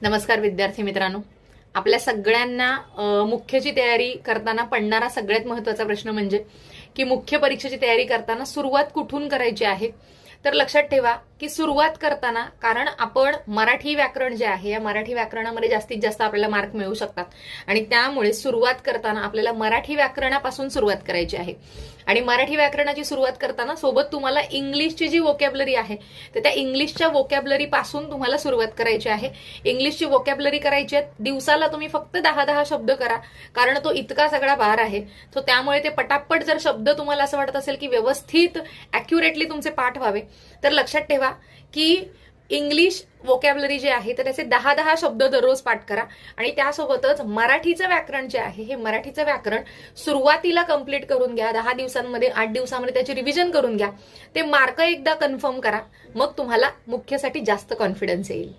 नमस्कार विद्यार्थी मित्रांनो. आपल्या सगळ्यांना मुख्यची तयारी करताना पडणारा सगळ्यात महत्त्वाचा प्रश्न म्हणजे की मुख्य परीक्षेची तयारी करताना सुरुवात कुठून करायची आहे. तर लक्षात ठेवा की सुरुवात करताना, कारण आपण मराठी व्याकरण जे आहे या मराठी व्याकरणामध्ये जास्तीत जास्त आपल्याला मार्क मिळू शकतात आणि त्यामुळे सुरुवात करताना आपल्याला मराठी व्याकरणापासून सुरुवात करायची आहे. आणि मराठी व्याकरणाची सुरुवात करताना सोबत तुम्हाला इंग्लिशची जी वोकॅब्युलरी आहे तर त्या इंग्लिशच्या वोकॅब्युलरी पासून तुम्हाला सुरुवात करायची आहे. इंग्लिशची वोकॅब्युलरी करायची आहे. दिवसाला तुम्ही फक्त 10-10 शब्द करा, कारण तो इतका सगळा भार आहे. सो त्यामुळे ते पटापट जर शब्द तुम्हाला असं वाटत असेल की व्यवस्थित ॲक्युरेटली तुमचे पाठ व्हावे तर लक्षात ठेवा की इंग्लिश वोकॅब्युलरी जे आहे तर त्याचे 10-10 शब्द दररोज पाठ करा. आणि त्यासोबतच मराठीचं व्याकरण जे आहे हे मराठीचं व्याकरण सुरुवातीला कंप्लीट करून घ्या. 10 दिवसांमध्ये 8 दिवसांमध्ये त्याची रिव्हिजन करून घ्या. ते मार्क एकदा कन्फर्म करा, मग तुम्हाला मुख्यसाठी जास्त कॉन्फिडन्स येईल.